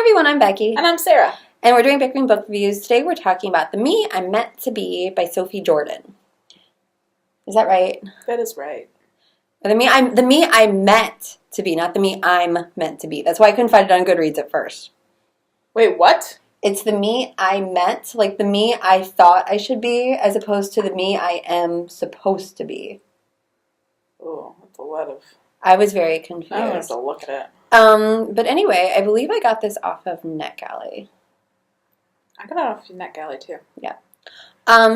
everyone, I'm Becky. And I'm Sarah. And we're doing Bickering Book Reviews. Today we're talking about The Me I'm Meant to Be by Sophie Jordan. Is that right? That is right. The me I'm meant to be, not the me I'm meant to be. That's why I couldn't find it on Goodreads at first. Wait, what? It's the me I meant, like the me I thought I should be, as opposed to the me I am supposed to be. Oh, that's a lot of... I was very confused. I don't have to look at it. But anyway, I believe I got this off of NetGalley. I got it off NetGalley too. Yeah.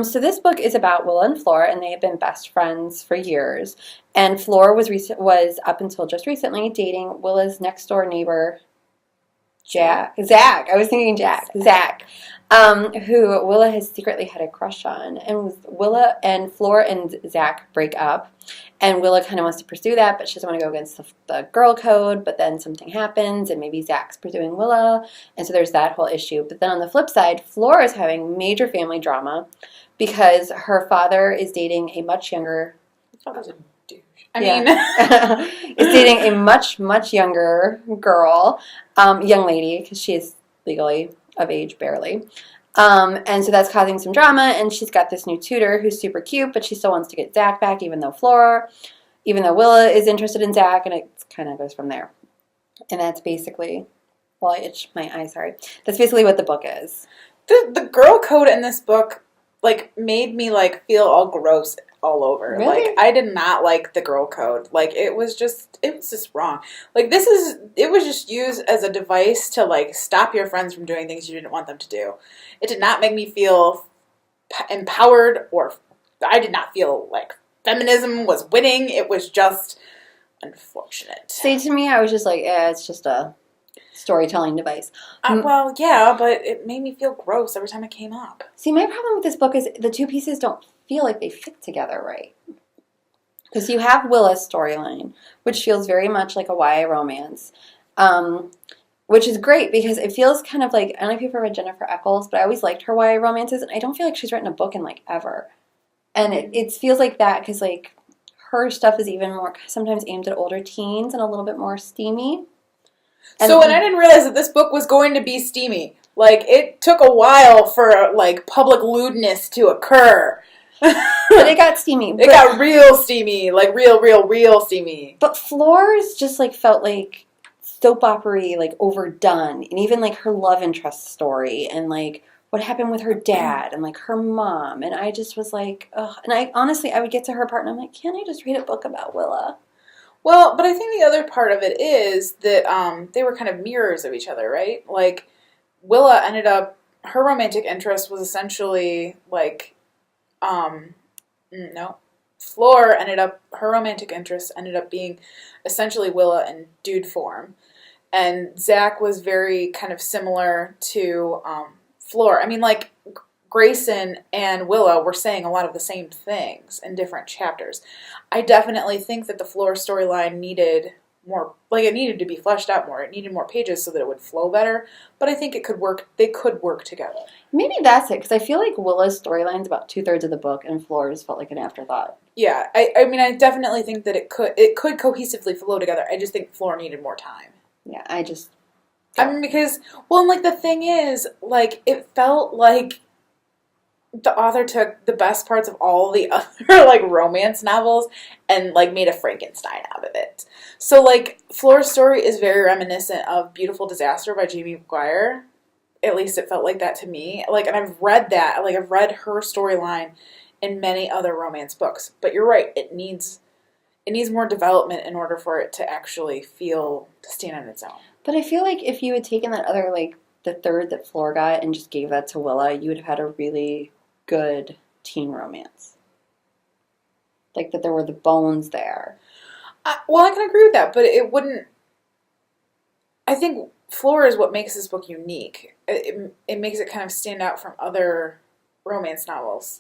So this book is about Willa and Flor, and they have been best friends for years. And Flor was up until just recently dating Willa's next door neighbor, Zach. I was thinking Zach. Who Willa has secretly had a crush on. And Willa and Flor and Zach break up. And Willa kind of wants to pursue that, but she doesn't want to go against the girl code. But then something happens, and maybe Zach's pursuing Willa. And so there's that whole issue. But then on the flip side, Flor is having major family drama because her father is dating a much younger... His father's a douche. is dating a much, much younger girl, young lady, because she is legally of age, barely. And so that's causing some drama, and she's got this new tutor who's super cute, but she still wants to get Zach back, even though Willa is interested in Zach, and it kind of goes from there. And that's basically, well, I itched my eye, sorry. That's basically what the book is. The girl code in this book, made me, feel all gross all over. Really? I did not like the girl code. It was just wrong. It was just used as a device to, stop your friends from doing things you didn't want them to do. It did not make me feel empowered, or I did not feel like feminism was winning. It was just unfortunate. See, to me, I was just like, it's just a storytelling device. Well, yeah, but it made me feel gross every time it came up. See, my problem with this book is the two pieces don't feel like they fit together right. Because you have Willa's storyline, which feels very much like a YA romance, which is great because it feels kind of like, I don't know if you've ever read Jennifer Eccles, but I always liked her YA romances, and I don't feel like she's written a book in ever. And it feels like that because her stuff is even more sometimes aimed at older teens and a little bit more steamy. And I didn't realize that this book was going to be steamy. It took a while for, public lewdness to occur. But it got steamy. It got real steamy. Real steamy. But Flor's just, felt like soap opera-y, overdone. And even, her love interest story and, what happened with her dad and, her mom. And I just was like, ugh. And I would get to her part and I'm like, can't I just read a book about Willa? Well, but I think the other part of it is that they were kind of mirrors of each other, right? Willa ended up, her romantic interest was essentially Flor ended up, her romantic interest ended up being essentially Willa in dude form. And Zach was very kind of similar to Flor. Grayson and Willa were saying a lot of the same things in different chapters. I definitely think that the Flor storyline needed more, it needed to be fleshed out more. It needed more pages so that it would flow better. But I think it could work, they could work together. Maybe that's it, because I feel like Willa's storyline's about 2/3 of the book, and Flor's felt like an afterthought. Yeah, I definitely think that it could cohesively flow together. I just think Flor needed more time. Yeah, because, and the thing is, it felt like the author took the best parts of all the other, romance novels and, made a Frankenstein out of it. So, Flor's story is very reminiscent of Beautiful Disaster by Jamie McGuire. At least it felt like that to me. And I've read that. I've read her storyline in many other romance books. But you're right. It needs more development in order for it to actually to stand on its own. But I feel like if you had taken that other, the third that Flor got and just gave that to Willa, you would have had a really good teen romance. That there were the bones there. Well, I can agree with that, but it wouldn't... I think Flor is what makes this book unique. It makes it kind of stand out from other romance novels.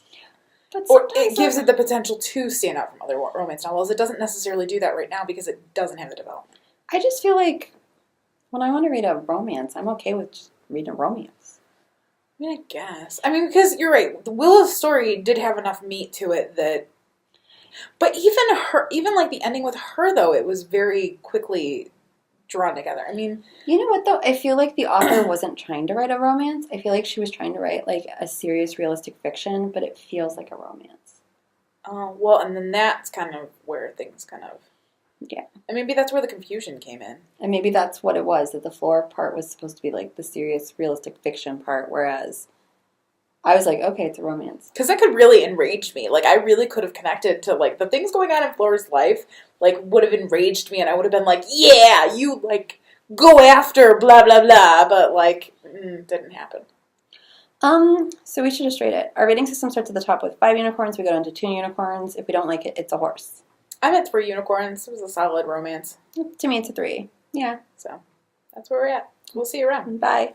Or it gives it the potential to stand out from other romance novels. It doesn't necessarily do that right now because it doesn't have the development. I just feel like when I want to read a romance, I'm okay with just reading a romance. I guess. Because you're right. The Willa's story did have enough meat to it that... But even the ending with her, though, it was very quickly drawn together. I mean, You know what though? I feel like the author wasn't trying to write a romance. I feel like she was trying to write like a serious, realistic fiction, but it feels like a romance. well, and then that's kind of where things kind of, Yeah. and maybe that's where the confusion came in. And maybe that's what it was, that the floor part was supposed to be like the serious, realistic fiction part, whereas I was like, okay, it's a romance. Because that could really enrage me. Like, I really could have connected to, like, the things going on in Flora's life, like, would have enraged me, and I would have been like, yeah, you, like, go after blah, blah, blah, but, like, didn't happen. So we should just rate it. Our rating system starts at the top with 5 unicorns. We go down to 2 unicorns. If we don't like it, it's a horse. I'm at 3 unicorns. It was a solid romance. To me, it's a 3. Yeah. So, that's where we're at. We'll see you around. Bye.